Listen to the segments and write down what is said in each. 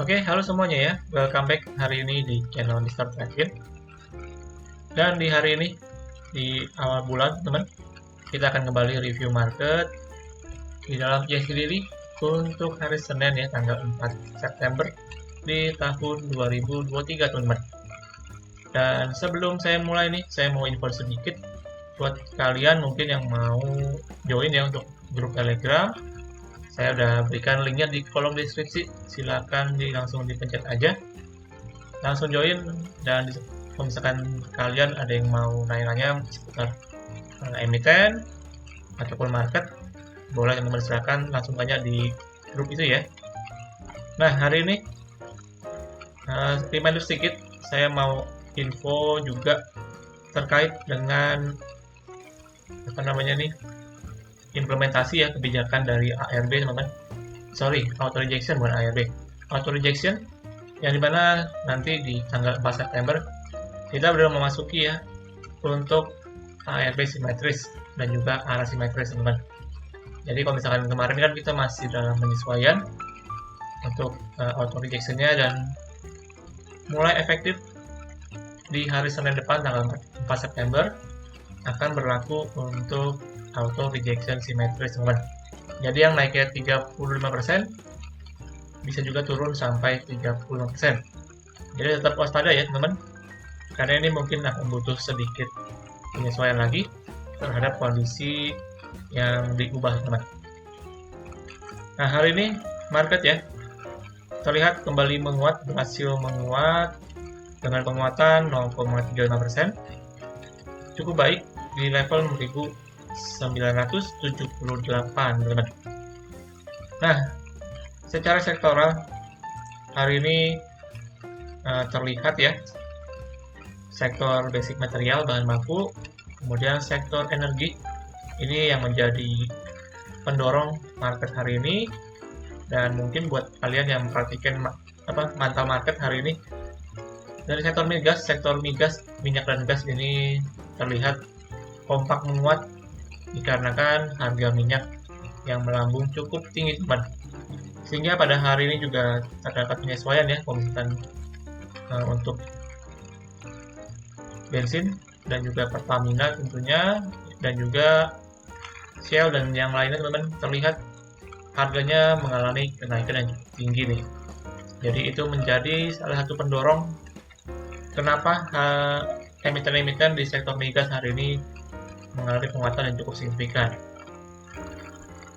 Oke, halo semuanya ya. Welcome back hari ini di channel Mr. Tracking. Dan di hari ini, di awal bulan, teman, kita akan kembali review market di dalam IHSG Daily untuk hari Senin ya, tanggal 4 September di tahun 2023, teman-teman. Dan sebelum saya mulai nih, saya mau info sedikit buat kalian mungkin yang mau join ya untuk grup Telegram. Saya udah berikan linknya di kolom deskripsi, silakan langsung dipencet aja, langsung join. Dan kalau misalkan kalian ada yang mau nanya-nanya seputar emiten ataupun market, boleh teman-teman silakan langsung tanya di grup itu ya. Nah, hari ini reminder sedikit, saya mau info juga terkait dengan implementasi ya kebijakan dari ARB, teman-teman. Auto rejection bukan ARB. Auto rejection yang dimana nanti di tanggal 4 September kita sudah memasuki ya untuk ARB simetris dan juga arah simetris, teman-teman. Jadi kalau misalkan kemarin kan kita masih dalam penyesuaian untuk auto rejectionnya, dan mulai efektif di hari Senin depan tanggal 4 September akan berlaku untuk auto rejection simetris, teman. Jadi yang naiknya 35% bisa juga turun sampai 35%. Jadi tetap waspada ya, teman-teman, karena ini mungkin akan butuh sedikit penyesuaian lagi terhadap kondisi yang diubah, teman. Nah, hari ini market ya terlihat kembali menguat, berhasil menguat dengan penguatan 0,35%. Cukup baik di level 1978, teman-teman. Nah, secara sektoral hari ini terlihat ya, sektor basic material, bahan baku, kemudian sektor energi ini yang menjadi pendorong market hari ini. Dan mungkin buat kalian yang memperhatikan mantau market hari ini, dari sektor migas, minyak dan gas ini terlihat kompak menguat dikarenakan harga minyak yang melambung cukup tinggi, teman. Sehingga pada hari ini juga terdapat penyesuaian ya, misalkan untuk bensin dan juga Pertamina tentunya, dan juga Shell dan yang lainnya, teman-teman, terlihat harganya mengalami kenaikan yang cukup tinggi nih. Jadi itu menjadi salah satu pendorong kenapa emiten-emiten di sektor migas hari ini mengalami penguatan yang cukup signifikan.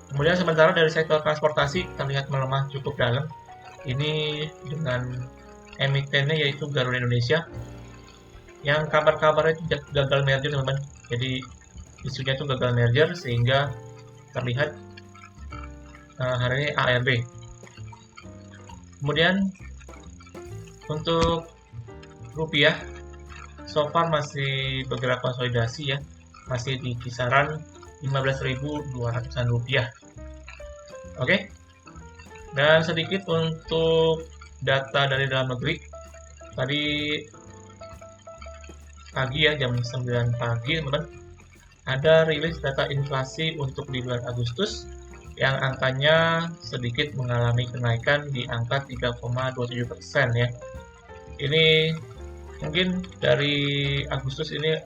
Kemudian sementara dari sektor transportasi terlihat melemah cukup dalam. Ini dengan emitennya yaitu Garuda Indonesia yang kabar-kabarnya itu gagal merger, teman-teman. Jadi isunya itu gagal merger sehingga terlihat hari ini ARB. Kemudian untuk rupiah so far masih bergerak konsolidasi ya, masih di kisaran 15.200-an rupiah. Oke. Dan sedikit untuk data dari dalam negeri. Tadi pagi ya, jam 9 pagi, teman-teman, ada rilis data inflasi untuk di bulan Agustus yang angkanya sedikit mengalami kenaikan di angka 3,27% ya. Ini mungkin dari Agustus ini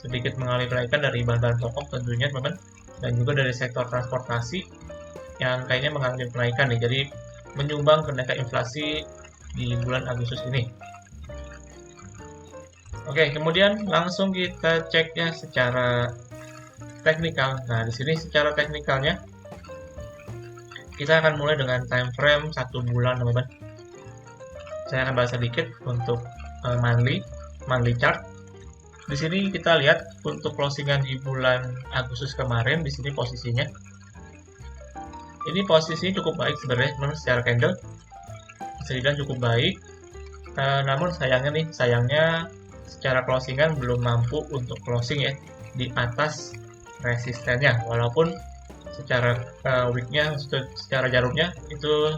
sedikit mengalami kenaikan dari bahan-bahan pokok tentunya, teman-teman, dan juga dari sektor transportasi yang kayaknya mengalami kenaikan nih. Jadi menyumbang kenaikan inflasi di bulan Agustus ini. Oke, kemudian langsung kita ceknya secara teknikal. Nah, di sini secara teknikalnya kita akan mulai dengan time frame 1 bulan, teman-teman. Saya akan bahas sedikit untuk monthly chart. Di sini kita lihat untuk closingan di bulan Agustus kemarin, di sini posisinya. Ini posisinya cukup baik sebenarnya, teman-teman, secara candle. Bisa dibilang cukup baik. Namun sayangnya secara closingan belum mampu untuk closing ya di atas resistennya, walaupun secara wicknya, secara jarumnya itu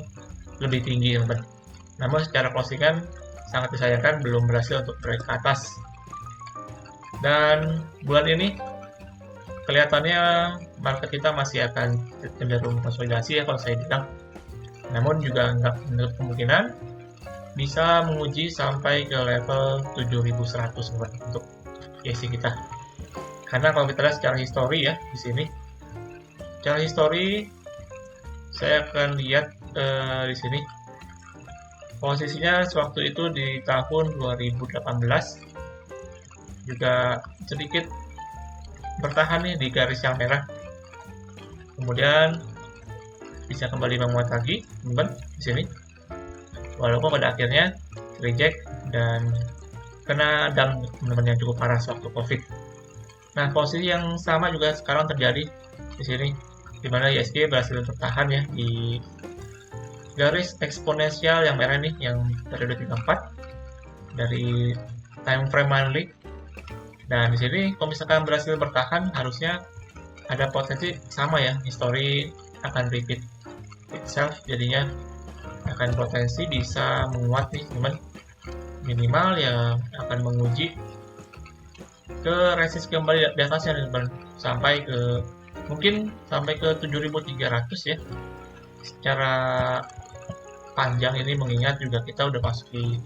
lebih tinggi, teman-teman. Namun secara closingan sangat disayangkan belum berhasil untuk break ke atas. Dan bulan ini kelihatannya market kita masih akan cenderung konsolidasi ya, kalau saya bilang. Namun juga nggak menutup kemungkinan bisa menguji sampai ke level 7100 untuk ISG kita. Karena kalau kita lihat secara histori ya di sini, secara histori saya akan lihat di sini posisinya sewaktu itu di tahun 2018 juga sedikit bertahan nih di garis yang merah, kemudian bisa kembali menguat lagi teman-teman di sini, walaupun pada akhirnya reject dan kena dump teman-teman yang cukup parah sewaktu COVID. Nah, posisi yang sama juga sekarang terjadi di sini, di mana ISG berhasil bertahan ya di garis eksponensial yang merah nih, yang periode 34 dari time frame monthly. Dan di sini kalau misalkan berhasil bertahan, harusnya ada potensi sama ya, history akan repeat itself, jadinya akan potensi bisa menguat nih teman, minimal ya akan menguji ke resist kembali di atasnya teman, sampai ke mungkin sampai ke 7300 ya secara panjang ini, mengingat juga kita udah masuk di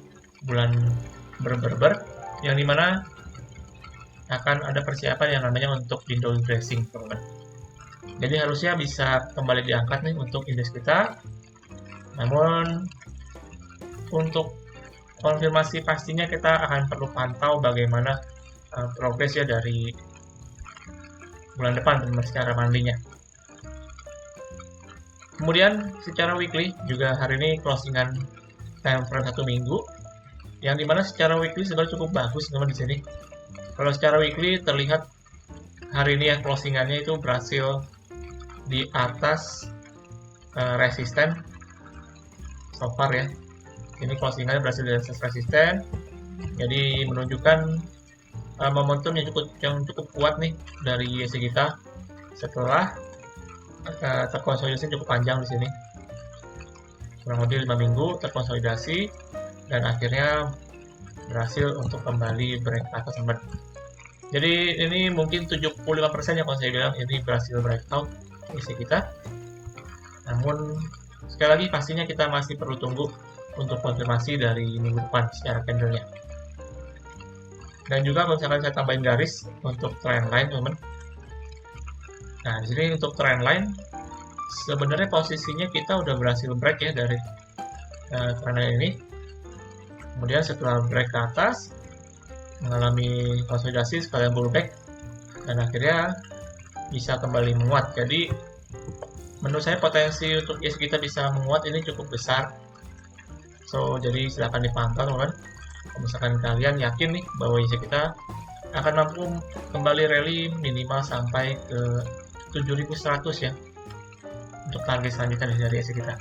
bulan ber yang dimana akan ada persiapan yang namanya untuk window dressing teman-teman. Jadi harusnya bisa kembali diangkat nih untuk indeks kita. Namun untuk konfirmasi pastinya kita akan perlu pantau bagaimana progres ya dari bulan depan teman-teman secara monthly-nya. Kemudian secara weekly juga hari ini closingan time frame 1 minggu, yang dimana secara weekly sebenarnya cukup bagus teman-teman di sini. Kalau secara weekly terlihat hari ini yang closingannya itu berhasil di atas resisten so far ya. Ini closingannya berhasil di atas resisten, jadi menunjukkan momentum yang cukup kuat nih dari ISG kita setelah terkonsolidasi cukup panjang di sini, kurang lebih 5 minggu terkonsolidasi dan akhirnya berhasil untuk kembali break atas teman. Jadi ini mungkin 75% ya kalau saya bilang ini berhasil breakout ISG kita. Namun sekali lagi pastinya kita masih perlu tunggu untuk konfirmasi dari minggu depan secara candle-nya. Dan juga kalau misalkan saya tambahin garis untuk trend line teman. Nah, di sini untuk trend line sebenarnya posisinya kita udah berhasil break ya dari trend line ini. Kemudian setelah break ke atas mengalami konsolidasi sekalian pullback dan akhirnya bisa kembali menguat. Jadi menurut saya potensi untuk ISG kita bisa menguat ini cukup besar. So, jadi silakan dipantau teman-teman. Kalau misalkan kalian yakin nih bahwa ISG kita akan mampu kembali rally minimal sampai ke 7100 ya untuk target selanjutnya dari ISG kita.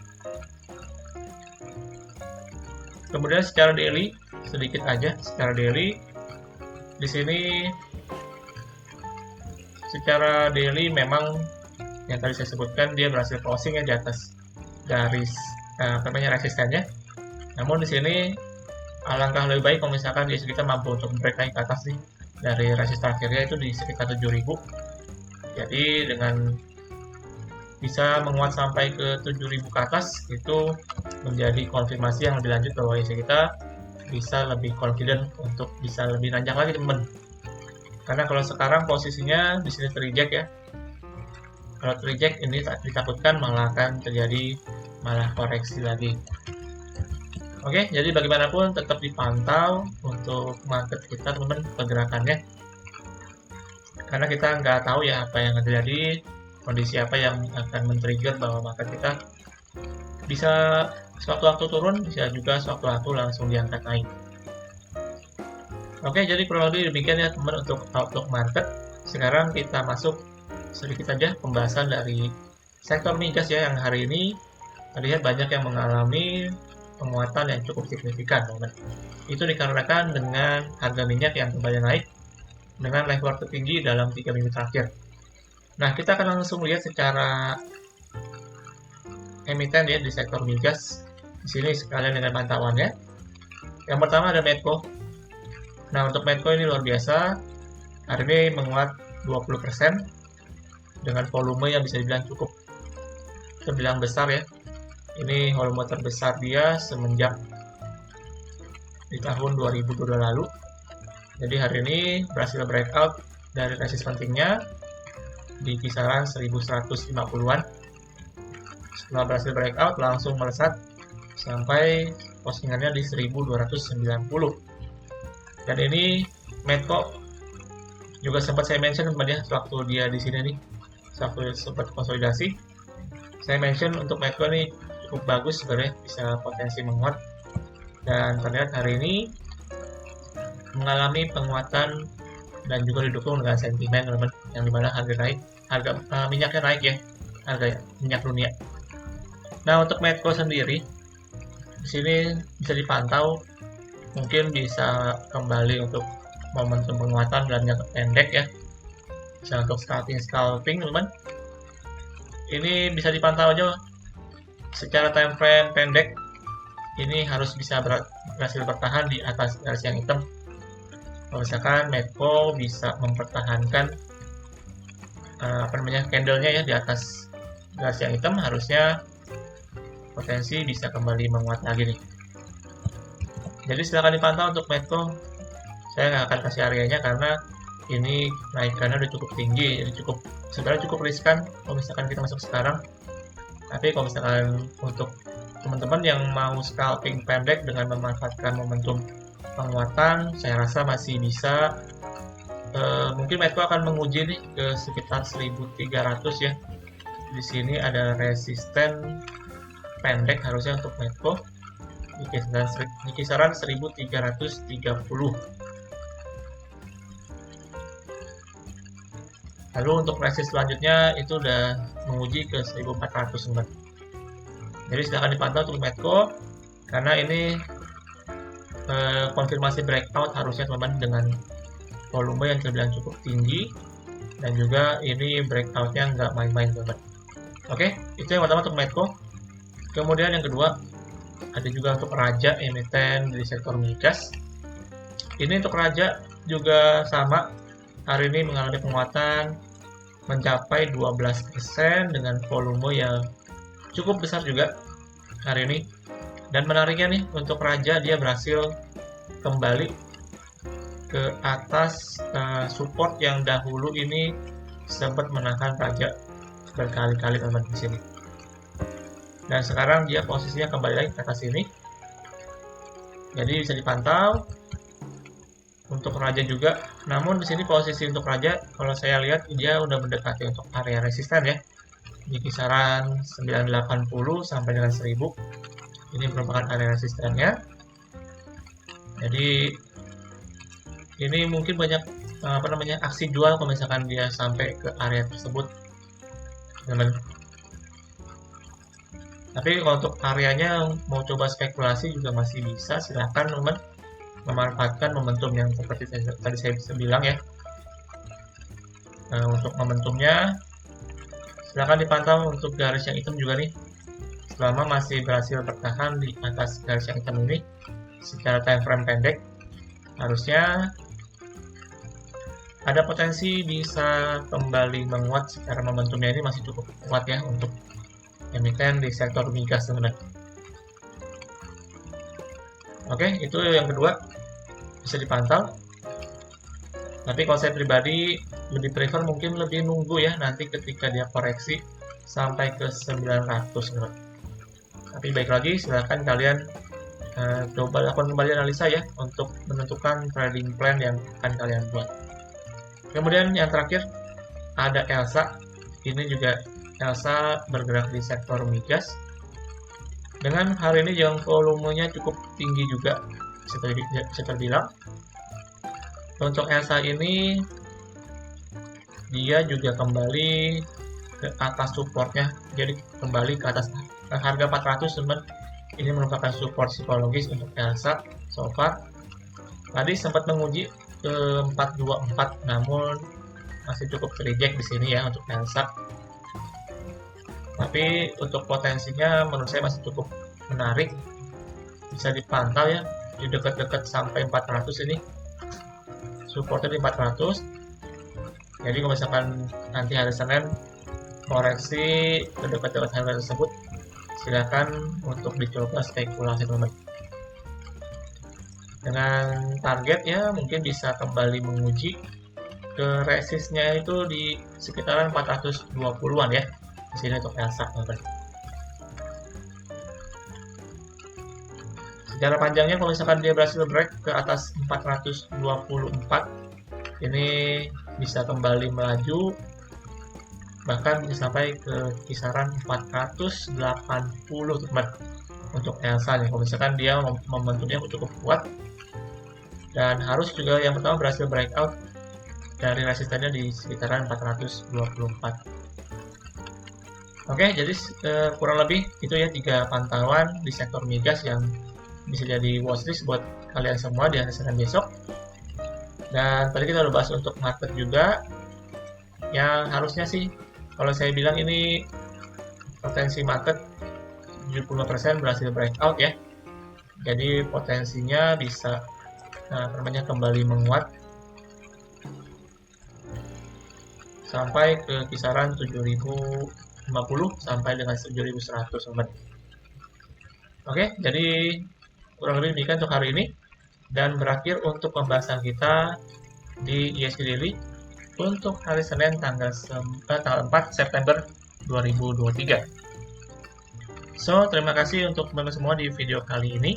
Kemudian secara daily sedikit aja secara daily di sini. Secara daily memang yang tadi saya sebutkan dia berhasil closing ya di atas garis resistennya. Namun di sini alangkah lebih baik kalau misalkan ISG kita mampu untuk break naik ke atas nih dari resisten akhirnya itu di sekitar 7000. Jadi dengan bisa menguat sampai ke 7000 ke atas itu menjadi konfirmasi yang lebih lanjut bahwa ISG kita bisa lebih confident untuk bisa lebih nanjak lagi teman. Karena kalau sekarang posisinya di sini terreject ya. Kalau terreject ini ditakutkan malah akan terjadi malah koreksi lagi. Oke, jadi bagaimanapun tetap dipantau untuk market kita teman-teman pergerakannya. Karena kita nggak tahu ya apa yang terjadi, kondisi apa yang akan men-trigger bahwa market kita bisa sewaktu-waktu turun, bisa juga sewaktu-waktu langsung diangkat naik. Oke, jadi kurang lebih demikian ya teman untuk outlook market. Sekarang kita masuk sedikit saja pembahasan dari sektor migas ya, yang hari ini terlihat banyak yang mengalami penguatan yang cukup signifikan teman. Itu dikarenakan dengan harga minyak yang kembali naik dengan level tertinggi dalam 3 minggu terakhir. Nah, kita akan langsung lihat secara emiten ya di sektor migas. Di sini sekalian dengan pantauannya. Yang pertama ada Medco. Nah, untuk Medco ini luar biasa. Hari ini menguat 20% dengan volume yang bisa dibilang cukup terbilang besar ya. Ini volume terbesar dia semenjak di tahun 2022 lalu. Jadi hari ini berhasil breakout dari resist pentingnya di kisaran 1150-an. Setelah berhasil breakout langsung melesat sampai postingannya di 1290. Dan ini Medco juga sempat saya mention kepada dia waktu dia di sini nih, waktu sempat konsolidasi. Saya mention untuk Medco ini cukup bagus sebenarnya, bisa potensi menguat. Dan terlihat hari ini mengalami penguatan dan juga didukung dengan sentimen teman-teman, yang dimana harga minyaknya naik ya, harga minyak dunia. Nah untuk Medco sendiri di sini bisa dipantau, mungkin bisa kembali untuk momentum penguatan dalam jangka pendek ya, bisa untuk scalping teman-teman. Ini bisa dipantau aja secara time frame pendek, ini harus bisa berhasil bertahan di atas garis yang hitam. Kalau misalkan Medco bisa mempertahankan candle-nya ya di atas garis yang hitam, harusnya potensi bisa kembali menguat lagi nih. Jadi silakan dipantau untuk Medco. Saya nggak akan kasih areanya karena ini naikannya udah cukup tinggi, jadi sebenarnya cukup riskan kalau misalkan kita masuk sekarang. Tapi kalau misalkan untuk teman-teman yang mau scalping pendek dengan memanfaatkan momentum penguatan, saya rasa masih bisa. Mungkin Medco akan menguji nih ke sekitar 1300 ya. Di sini ada resisten pendek harusnya untuk Medco di kisaran 1330. Lalu untuk resist selanjutnya itu udah menguji ke 1400 teman. Jadi silahkan dipantau untuk Medco karena ini konfirmasi breakout harusnya teman-teman dengan volume yang terbilang cukup tinggi, dan juga ini breakoutnya nggak main-main teman-teman. Oke, itu yang pertama untuk Medco. Kemudian yang kedua ada juga untuk Raja, emiten di sektor migas. Ini untuk Raja juga sama, hari ini mengalami penguatan mencapai 12% dengan volume yang cukup besar juga hari ini. Dan menariknya nih untuk Raja, dia berhasil kembali ke atas support yang dahulu ini sempat menahan Raja berkali-kali teman di sini. Dan sekarang dia posisinya kembali lagi ke atas ini. Jadi bisa dipantau untuk Raja juga. Namun di sini posisi untuk Raja, kalau saya lihat dia udah mendekati untuk area resisten ya, di kisaran 980 sampai dengan 1000. Ini merupakan area resistennya. Jadi ini mungkin banyak aksi jual kalau misalkan dia sampai ke area tersebut, teman. Tapi kalau untuk areanya mau coba spekulasi juga masih bisa, silahkan teman memanfaatkan momentum yang seperti tadi saya bilang ya. Untuk momentumnya silahkan dipantau untuk garis yang hitam juga nih, selama masih berhasil bertahan di atas garis yang hitam ini secara time frame pendek, harusnya ada potensi bisa kembali menguat secara momentumnya ini masih cukup kuat ya untuk emiten di sektor migas teman-teman. Oke, itu yang kedua, bisa dipantau. Tapi kalau saya pribadi lebih prefer mungkin lebih nunggu ya nanti ketika dia koreksi sampai ke 900 teman-teman. Tapi baik lagi, silahkan kalian coba lakukan kembali analisa ya untuk menentukan trading plan yang akan kalian buat. Kemudian yang terakhir ada Elsa. Ini juga Elsa bergerak di sektor migas. Dengan hari ini yang volumenya cukup tinggi juga, bisa terbilang. Untuk Elsa ini dia juga kembali ke atas supportnya, jadi kembali ke atas harga 400 teman. Ini merupakan support psikologis untuk Elsa so far. Tadi sempat menguji ke 424, namun masih cukup reject di sini ya untuk Elsa. Tapi untuk potensinya menurut saya masih cukup menarik, bisa dipantau ya di dekat-dekat sampai 400 ini, supportnya di 400. Jadi kalau misalkan nanti hari Senin koreksi ke dekat-dekat harga tersebut, silakan untuk dicoba spekulasi teman-teman. Dengan target ya mungkin bisa kembali menguji ke resistnya itu di sekitaran 420-an ya. Di sini untuk Elsa teman-teman. Secara panjangnya kalau misalkan dia berhasil break ke atas 424, ini bisa kembali melaju, bahkan bisa sampai ke kisaran 480 teman untuk Elsa nih. Kalau misalkan dia momentumnya cukup kuat, dan harus juga yang pertama berhasil breakout dari resistennya di sekitaran 424. Oke, jadi kurang lebih itu ya 3 pantauan di sektor migas yang bisa jadi watchlist buat kalian semua di hari Senin besok. Dan tadi kita udah bahas untuk market juga, yang harusnya sih kalau saya bilang ini potensi market 75% berhasil breakout ya. Jadi potensinya bisa kembali menguat sampai ke kisaran 7.050 sampai dengan 7.100 teman. Oke, jadi kurang lebih demikian untuk hari ini, dan berakhir untuk pembahasan kita di ISG Daily untuk hari Senin tanggal 4 September 2023. So, terima kasih untuk teman-teman semua di video kali ini.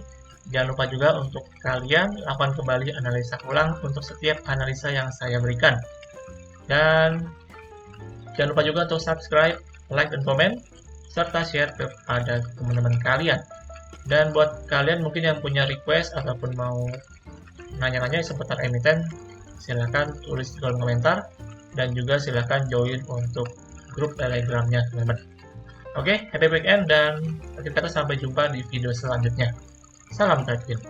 Jangan lupa juga untuk kalian lakukan kembali analisa ulang untuk setiap analisa yang saya berikan. Dan jangan lupa juga untuk subscribe, like, dan komen, serta share kepada teman-teman kalian. Dan buat kalian mungkin yang punya request ataupun mau nanya-nanya seputar emiten, silahkan tulis di kolom komentar, dan juga silahkan join untuk grup telegramnya teman-teman. Oke, happy weekend, dan kita sampai jumpa di video selanjutnya. Salam trading.